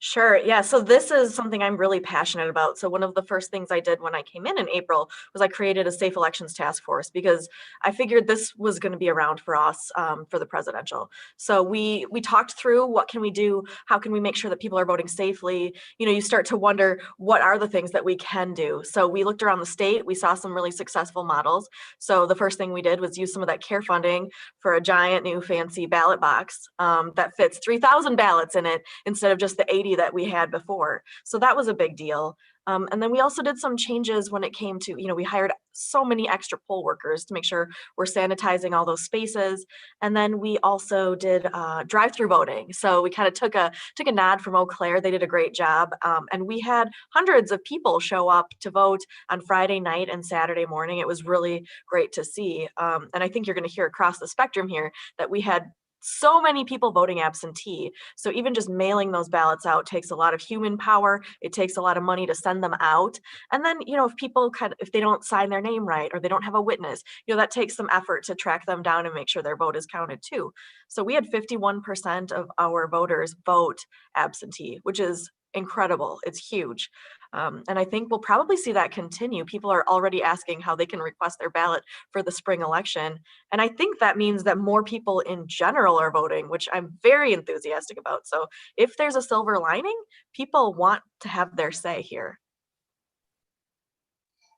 Sure. Yeah. So this is something I'm really passionate about. So one of the first things I did when I came in April was I created a safe elections task force, because I figured this was going to be around for us for the presidential. So we talked through what can we do, how can we make sure that people are voting safely. You start to wonder, what are the things that we can do. So we looked around the state. We saw some really successful models. So the first thing we did was use some of that CARE funding for a giant new fancy ballot box that fits 3,000 ballots in it instead of just the 80 that we had before. So that was a big deal. And then we also did some changes when it came to, we hired so many extra poll workers to make sure we're sanitizing all those spaces. And then we also did drive-through voting. So we kind of took a nod from Eau Claire. They did a great job. And we had hundreds of people show up to vote on Friday night and Saturday morning. It was really great to see. And I think you're going to hear across the spectrum here that we had so many people voting absentee. So even just mailing those ballots out takes a lot of human power. It takes a lot of money to send them out. And then, if people if they don't sign their name right, or they don't have a witness, that takes some effort to track them down and make sure their vote is counted too. So we had 51% of our voters vote absentee, which is incredible. It's huge. And I think we'll probably see that continue. People are already asking how they can request their ballot for the spring election. And I think that means that more people in general are voting, which I'm very enthusiastic about. So if there's a silver lining, people want to have their say here.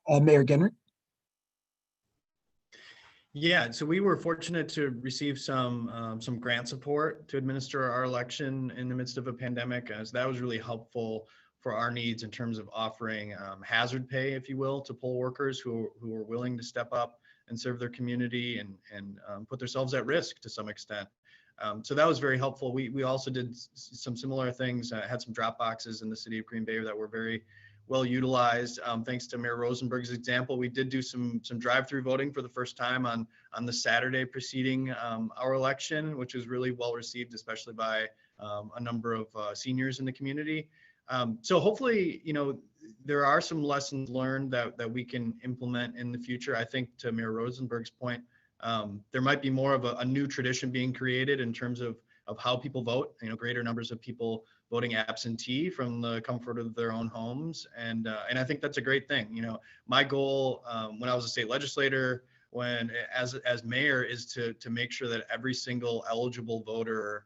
Mayor Genrich? Yeah, so we were fortunate to receive some grant support to administer our election in the midst of a pandemic. So that was really helpful for our needs in terms of offering hazard pay, if you will, to poll workers who are willing to step up and serve their community and put themselves at risk to some extent. So that was very helpful. We also did some similar things, had some drop boxes in the city of Green Bay that were very well utilized. Thanks to Mayor Rosenberg's example, we did do some drive-through voting for the first time on the Saturday preceding our election, which was really well received, especially by a number of seniors in the community. So hopefully, there are some lessons learned that we can implement in the future. I think to Mayor Rosenberg's point, there might be more of a new tradition being created in terms of how people vote, greater numbers of people voting absentee from the comfort of their own homes. And I think that's a great thing. My goal when I was a state legislator, as mayor, is to make sure that every single eligible voter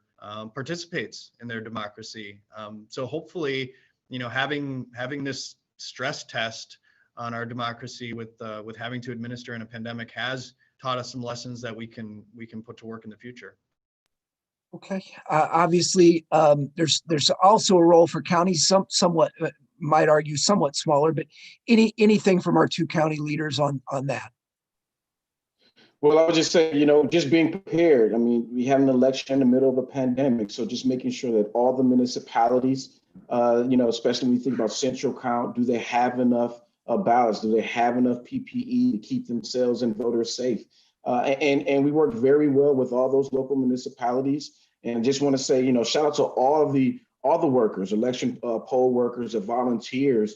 participates in their democracy. So hopefully, having this stress test on our democracy with having to administer in a pandemic has taught us some lessons that we can put to work in the future. Okay. Obviously, there's also a role for counties, somewhat, might argue, somewhat smaller, but anything from our two county leaders on that? Well, I would just say, just being prepared. I mean, we had an election in the middle of a pandemic, so just making sure that all the municipalities, especially when we think about central count, do they have enough ballots? Do they have enough PPE to keep themselves and voters safe? And we worked very well with all those local municipalities. And just want to say, shout out to all the workers, election poll workers, and volunteers,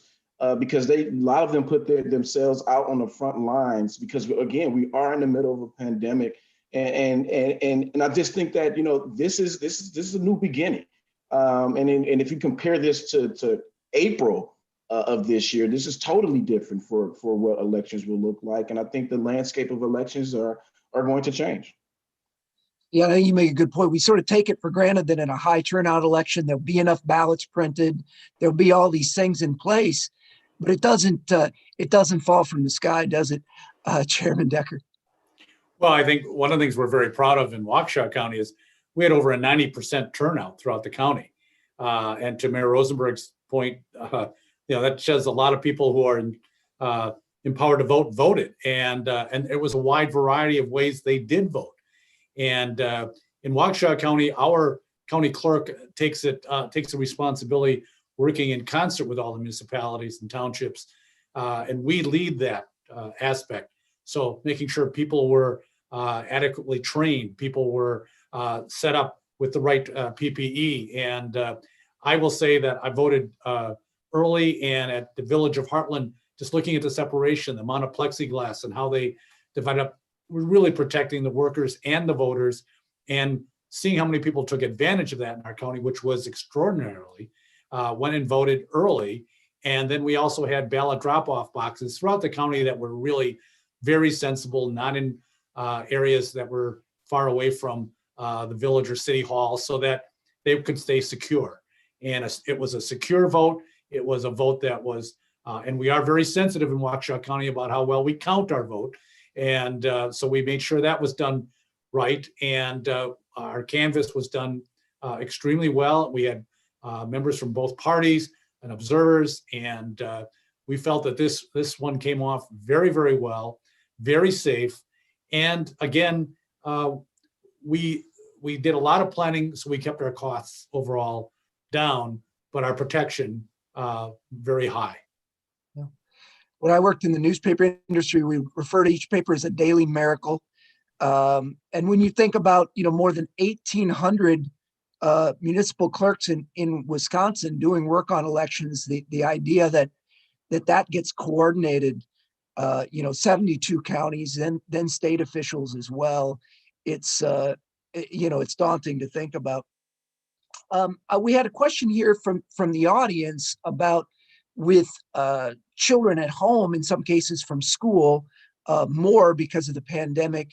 because a lot of them put themselves out on the front lines, because again, we are in the middle of a pandemic. And I just think that, this is a new beginning. And if you compare this to April of this year, this is totally different for what elections will look like. And I think the landscape of elections are going to change. Yeah, I think you make a good point. We sort of take it for granted that in a high turnout election, there'll be enough ballots printed. There'll be all these things in place, but it doesn't fall from the sky, does it, Chairman Decker? Well, I think one of the things we're very proud of in Waukesha County is we had over a 90% turnout throughout the county. And to Mayor Rosenberg's point, that shows a lot of people who are empowered to vote voted, and it was a wide variety of ways they did vote. And in Waukesha County, our county clerk takes the responsibility, working in concert with all the municipalities and townships, and we lead that aspect. So making sure people were adequately trained, people were set up with the right PPE. And I will say that I voted early, and at the Village of Heartland, just looking at the separation, the amount of plexiglass and how they divide up, we're really protecting the workers and the voters, and seeing how many people took advantage of that in our county, which was extraordinarily, went and voted early. And then we also had ballot drop-off boxes throughout the county that were really very sensible, not in areas that were far away from the village or city hall, so that they could stay secure. And it was a secure vote. It was a vote that was, and we are very sensitive in Waukesha County about how well we count our vote. And so we made sure that was done right. And our canvass was done extremely well. We had members from both parties and observers, and we felt that this one came off very, very well, very safe. And again, we did a lot of planning, so we kept our costs overall down, but our protection very high. When I worked in the newspaper industry, we refer to each paper as a daily miracle. And when you think about, more than 1,800 municipal clerks in Wisconsin doing work on elections, the idea that gets coordinated, 72 counties, then state officials as well. It's daunting to think about. We had a question here from the audience about with children at home, in some cases from school, more because of the pandemic.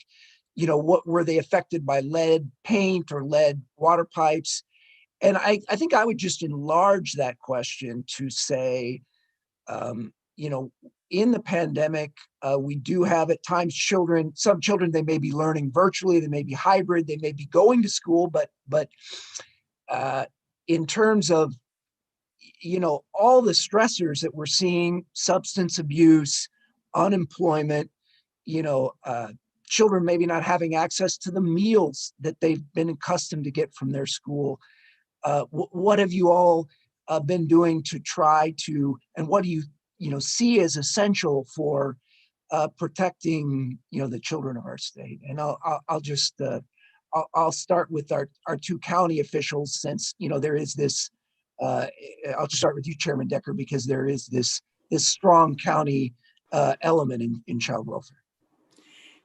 What were they affected by lead paint or lead water pipes? And I think I would just enlarge that question to say, in the pandemic, we do have at times some children, they may be learning virtually, they may be hybrid, they may be going to school, but in terms of, all the stressors that we're seeing, substance abuse, unemployment, children maybe not having access to the meals that they've been accustomed to get from their school. What have you all been doing to try to, and what do you see as essential for protecting, the children of our state? And I'll start with our two county officials, since, there is this, I'll just start with you, Chairman Decker, because there is this strong county element in child welfare.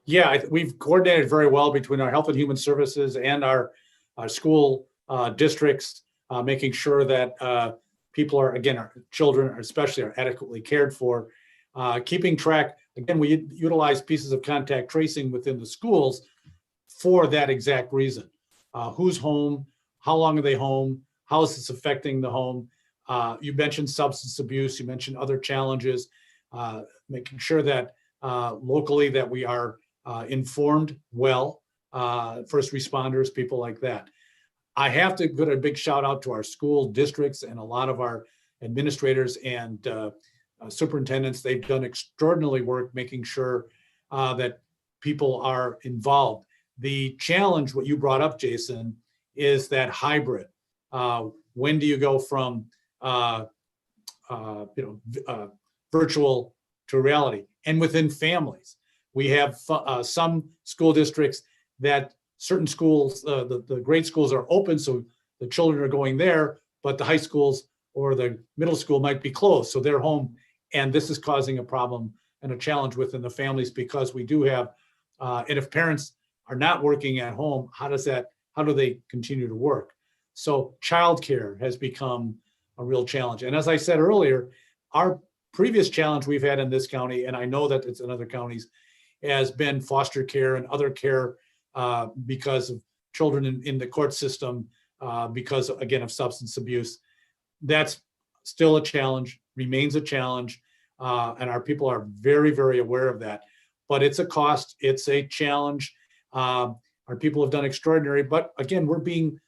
Yeah, we've coordinated very well between our Health and Human Services and our school districts, making sure that people are, again, our children especially, are adequately cared for. Keeping track, again, we utilize pieces of contact tracing within the schools for that exact reason. Who's home? How long are they home? How is this affecting the home? You mentioned substance abuse. You mentioned other challenges. Making sure that locally that we are informed well, first responders, people like that. I have to put a big shout out to our school districts and a lot of our administrators and superintendents. They've done extraordinary work making sure that people are involved. The challenge, what you brought up, Jason, is that hybrid. When do you go from virtual to reality? And within families, we have some school districts that certain schools, the grade schools are open, so the children are going there, but the high schools or the middle school might be closed, so they're home. And this is causing a problem and a challenge within the families, because we do have, and if parents are not working at home, how do they continue to work? So childcare has become a real challenge. And as I said earlier, our previous challenge we've had in this county, and I know that it's in other counties, has been foster care and other care because of children in the court system, because, again, of substance abuse. That's still a challenge, remains a challenge, and our people are very, very aware of that. But it's a cost, it's a challenge. Our people have done extraordinary, but again, we're being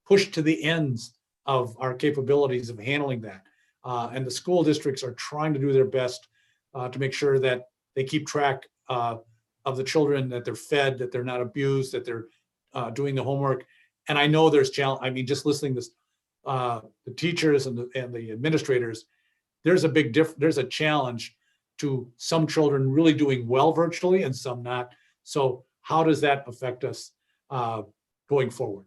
pushed to the ends of our capabilities of handling that. And the school districts are trying to do their best to make sure that they keep track of the children, that they're fed, that they're not abused, that they're doing the homework. And I know there's challenge. I mean, just listening to the teachers and the administrators, there's a challenge to some children really doing well virtually and some not. So how does that affect us going forward?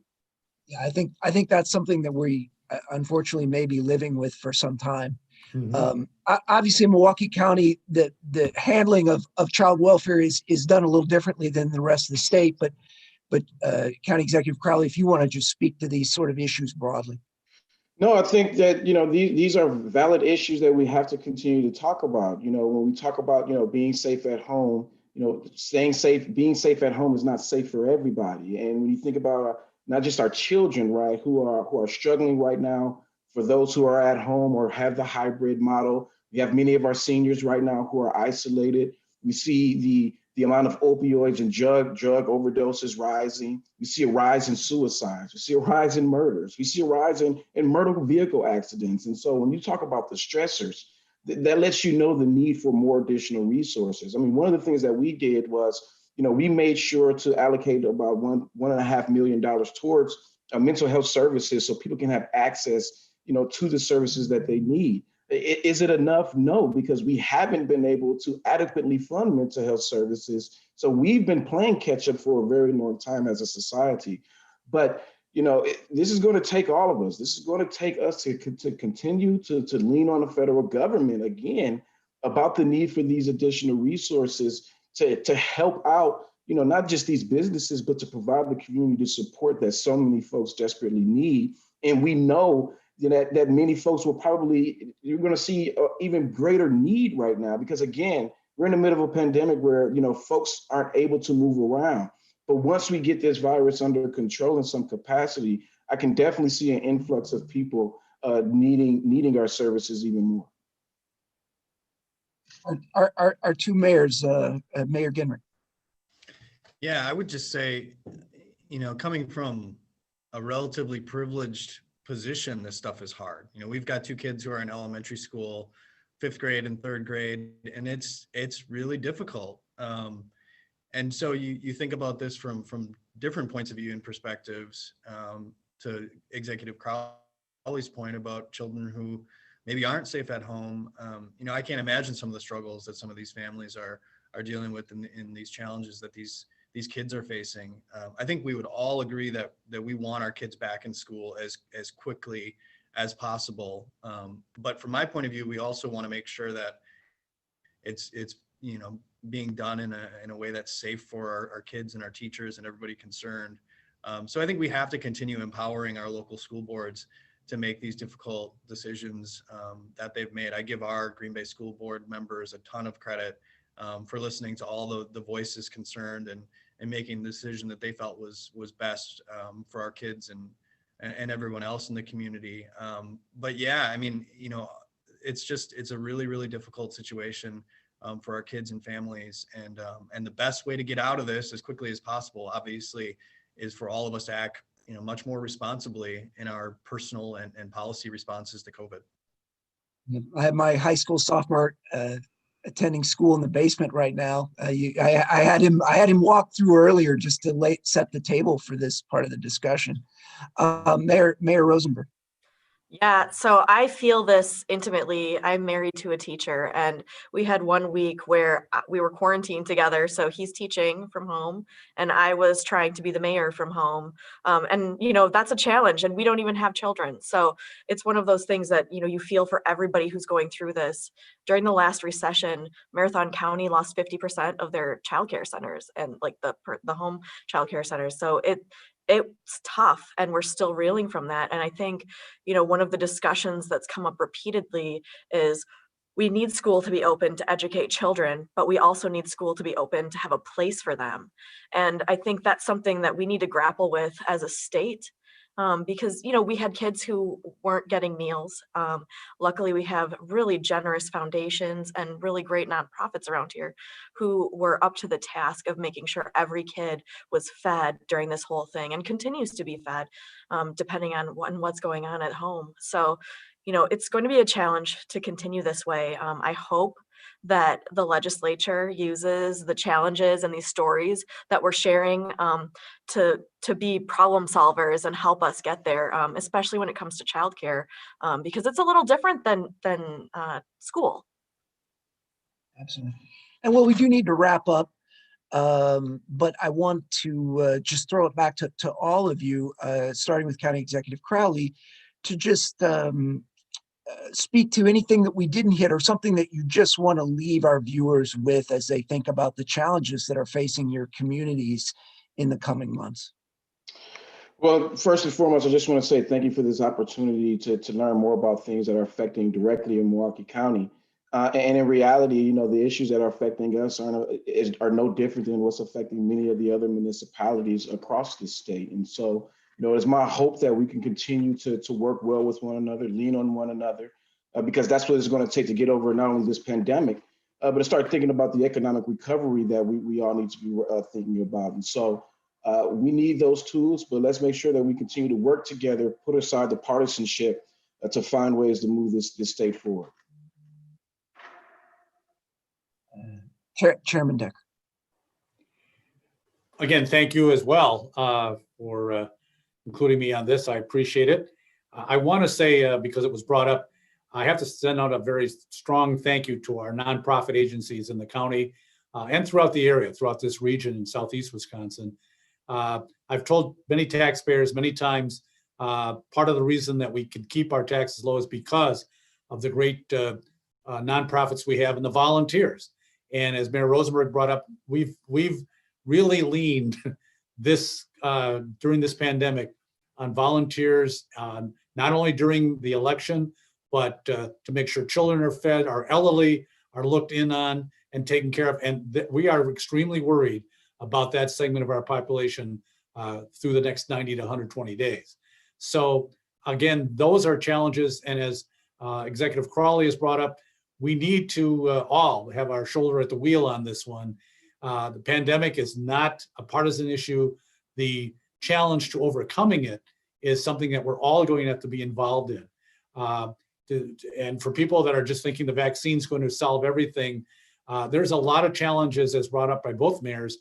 Yeah, I think that's something that we unfortunately may be living with for some time. Mm-hmm. Obviously, in Milwaukee County, the handling of child welfare is done a little differently than the rest of the state. But County Executive Crowley, if you want to just speak to these sort of issues broadly. No, I think that, these are valid issues that we have to continue to talk about. When we talk about, being safe at home, staying safe, being safe at home is not safe for everybody. And when you think about not just our children, right, who are struggling right now, for those who are at home or have the hybrid model, we have many of our seniors right now who are isolated. We see the amount of opioids and drug overdoses rising. We see a rise in suicides. We see a rise in murders. We see a rise in motor vehicle accidents. And so when you talk about the stressors, that lets you know the need for more additional resources. I mean, one of the things that we did was, we made sure to allocate about $1.5 million towards mental health services so people can have access, to the services that they need. Is it enough? No, because we haven't been able to adequately fund mental health services. So we've been playing catch up for a very long time as a society. But, this is going to take all of us. This is going to take us to continue to lean on the federal government again about the need for these additional resources to help out not just these businesses, but to provide the community support that so many folks desperately need. And we know that many folks you're going to see even greater need right now, because again, we're in the middle of a pandemic where, folks aren't able to move around. But once we get this virus under control in some capacity, I can definitely see an influx of people needing our services even more. Our two mayors, Mayor Gingrich. Yeah, I would just say, coming from a relatively privileged position, this stuff is hard. We've got two kids who are in elementary school, 5th grade and 3rd grade, and it's really difficult. And so you think about this from different points of view and perspectives, to Executive Crowley's point about children who maybe aren't safe at home. I can't imagine some of the struggles that some of these families are dealing with in these challenges that these kids are facing. I think we would all agree that we want our kids back in school as quickly as possible. But from my point of view, we also want to make sure that it's being done in a way that's safe for our kids and our teachers and everybody concerned. So I think we have to continue empowering our local school boards to make these difficult decisions that they've made. I give our Green Bay School Board members a ton of credit for listening to all the voices concerned and making the decision that they felt was best for our kids and everyone else in the community. But yeah, I mean, it's a really, really difficult situation for our kids and families. And the best way to get out of this as quickly as possible, obviously, is for all of us to act, much more responsibly in our personal and policy responses to COVID. I have my high school sophomore attending school in the basement right now. I had him walk through earlier just to set the table for this part of the discussion. Mayor Rosenberg. Yeah, so I feel this intimately. I'm married to a teacher, and we had 1 week where we were quarantined together. So he's teaching from home, and I was trying to be the mayor from home. And that's a challenge, and we don't even have children. So it's one of those things that you feel for everybody who's going through this. During the last recession, Marathon County lost 50% of their childcare centers and like the home childcare centers. So it's tough, and we're still reeling from that. And I think, one of the discussions that's come up repeatedly is we need school to be open to educate children, but we also need school to be open to have a place for them. And I think that's something that we need to grapple with as a state. Because we had kids who weren't getting meals. Luckily, we have really generous foundations and really great nonprofits around here who were up to the task of making sure every kid was fed during this whole thing and continues to be fed, depending on what's going on at home. So, it's going to be a challenge to continue this way. I hope that the legislature uses the challenges and these stories that we're sharing to be problem solvers and help us get there, especially when it comes to childcare, because it's a little different than school. Absolutely. And well, we do need to wrap up, but I want to just throw it back to all of you, starting with County Executive Crowley, to just speak to anything that we didn't hit or something that you just want to leave our viewers with as they think about the challenges that are facing your communities in the coming months. Well, first and foremost, I just want to say thank you for this opportunity to learn more about things that are affecting directly in Milwaukee County. And in reality, the issues that are affecting us are no different than what's affecting many of the other municipalities across the state. And so, it's my hope that we can continue to work well with one another, lean on one another, because that's what it's going to take to get over not only this pandemic, but to start thinking about the economic recovery that we all need to be thinking about. And so we need those tools, but let's make sure that we continue to work together, put aside the partisanship to find ways to move this state forward. Chairman Decker. Again, thank you as well for including me on this. I appreciate it. I want to say, because it was brought up, I have to send out a very strong thank you to our nonprofit agencies in the county and throughout the area, throughout this region in Southeast Wisconsin. I've told many taxpayers many times, part of the reason that we can keep our taxes low is because of the great nonprofits we have and the volunteers. And as Mayor Rosenberg brought up, we've really leaned this during this pandemic on volunteers, not only during the election, but to make sure children are fed, our elderly are looked in on and taken care of. And we are extremely worried about that segment of our population through the next 90 to 120 days. So again, those are challenges. And as Executive Crawley has brought up, we need to all have our shoulder at the wheel on this one. The pandemic is not a partisan issue. The challenge to overcoming it is something that we're all going to have to be involved in. And for people that are just thinking the vaccine is going to solve everything, there's a lot of challenges, as brought up by both mayors,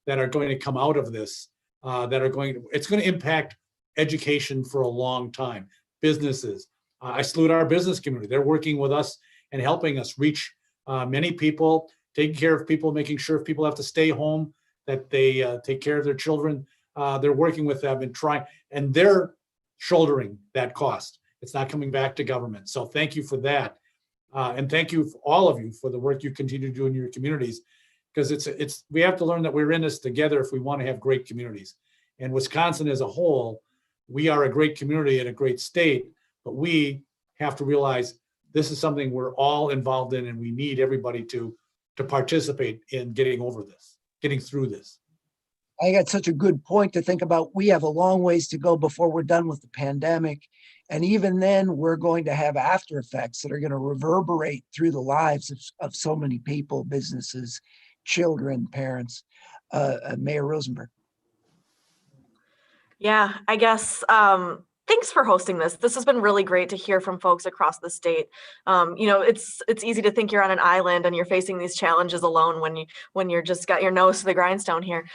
that are going to come out of this. It's going to impact education for a long time. Businesses, I salute our business community. They're working with us and helping us reach many people, taking care of people, making sure if people have to stay home, that they take care of their children. They're working with them and trying, and they're shouldering that cost. It's not coming back to government. So thank you for that. And thank you, all of you, for the work you continue to do in your communities, because we have to learn that we're in this together if we want to have great communities. And Wisconsin as a whole, we are a great community and a great state, but we have to realize this is something we're all involved in, and we need everybody to participate in getting through this. I got such a good point to think about. We have a long ways to go before we're done with the pandemic. And even then, we're going to have after effects that are going to reverberate through the lives of so many people, businesses, children, parents. Mayor Rosenberg. Yeah, I guess, thanks for hosting this. This has been really great to hear from folks across the state. It's easy to think you're on an island and you're facing these challenges alone when you're just got your nose to the grindstone here.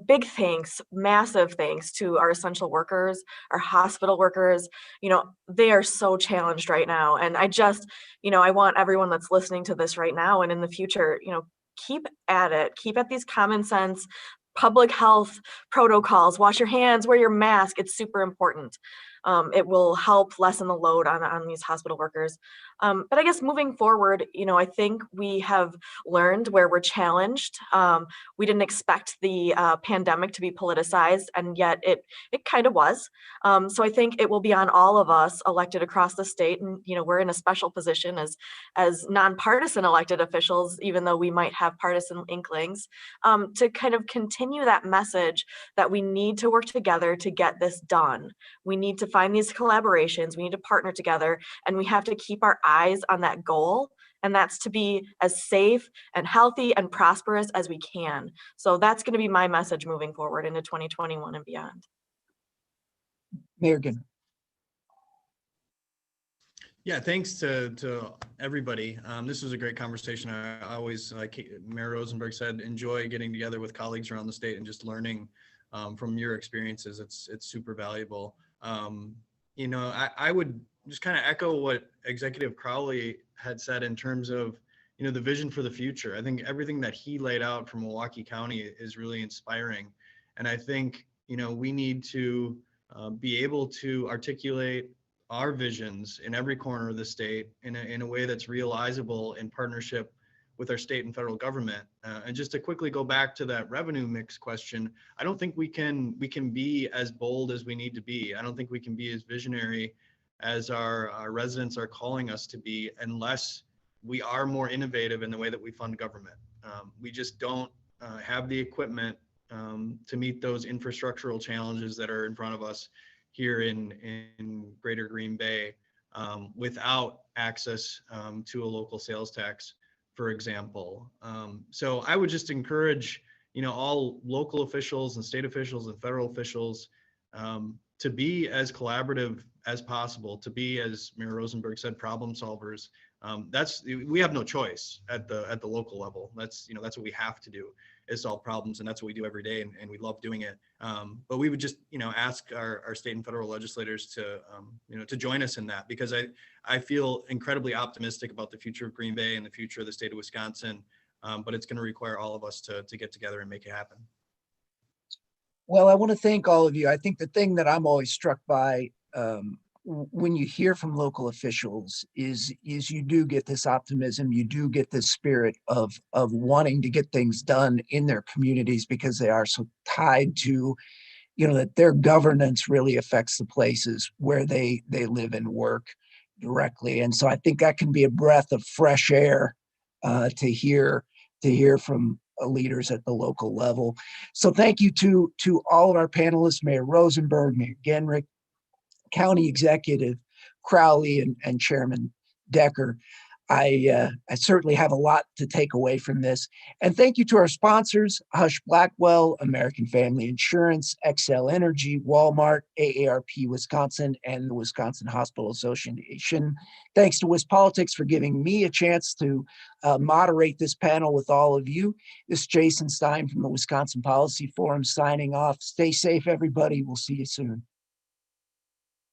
Big thanks, massive thanks to our essential workers, our hospital workers. They are so challenged right now. And I want everyone that's listening to this right now and in the future, keep at it, keep at these common sense public health protocols. Wash your hands, wear your mask. It's super important. It will help lessen the load on these hospital workers. But I guess moving forward, I think we have learned where we're challenged. We didn't expect the pandemic to be politicized, and yet it kind of was. So I think it will be on all of us elected across the state, and we're in a special position as nonpartisan elected officials, even though we might have partisan inklings, to kind of continue that message that we need to work together to get this done. We need to find these collaborations, we need to partner together, and we have to keep our eyes on that goal, and that's to be as safe and healthy and prosperous as we can. So that's going to be my message moving forward into 2021 and beyond. Mayor Ginn. Yeah, thanks to everybody. This was a great conversation. I always, like Mayor Rosenberg said, enjoy getting together with colleagues around the state and just learning from your experiences. It's super valuable. I would just kind of echo what Executive Crawley had said in terms of, the vision for the future. I think everything that he laid out for Milwaukee County is really inspiring. And I think, we need to be able to articulate our visions in every corner of the state in a way that's realizable in partnership with our state and federal government. And just to quickly go back to that revenue mix question, I don't think we can be as bold as we need to be. I don't think we can be as visionary as our residents are calling us to be unless we are more innovative in the way that we fund government. We just don't have the equipment to meet those infrastructural challenges that are in front of us here in Greater Green Bay without access to a local sales tax, for example. So I would just encourage, all local officials and state officials and federal officials to be as collaborative as possible, to be, as Mayor Rosenberg said, problem solvers. We have no choice at the local level. That's what we have to do, is solve problems, and that's what we do every day, and we love doing it. But we would just ask our state and federal legislators to to join us in that, because I feel incredibly optimistic about the future of Green Bay and the future of the state of Wisconsin. But it's going to require all of us to get together and make it happen. Well, I want to thank all of you. I think the thing that I'm always struck by when you hear from local officials is you do get this optimism, you do get this spirit of wanting to get things done in their communities because they are so tied to, that their governance really affects the places where they live and work directly. And so I think that can be a breath of fresh air to hear from leaders at the local level. So thank you to all of our panelists, Mayor Rosenberg, Mayor Genrich, County Executive Crowley, and Chairman Decker. I certainly have a lot to take away from this. And thank you to our sponsors, Hush Blackwell, American Family Insurance, Xcel Energy, Walmart, AARP Wisconsin, and the Wisconsin Hospital Association. Thanks to WisPolitics for giving me a chance to moderate this panel with all of you. This is Jason Stein from the Wisconsin Policy Forum signing off. Stay safe, everybody. We'll see you soon.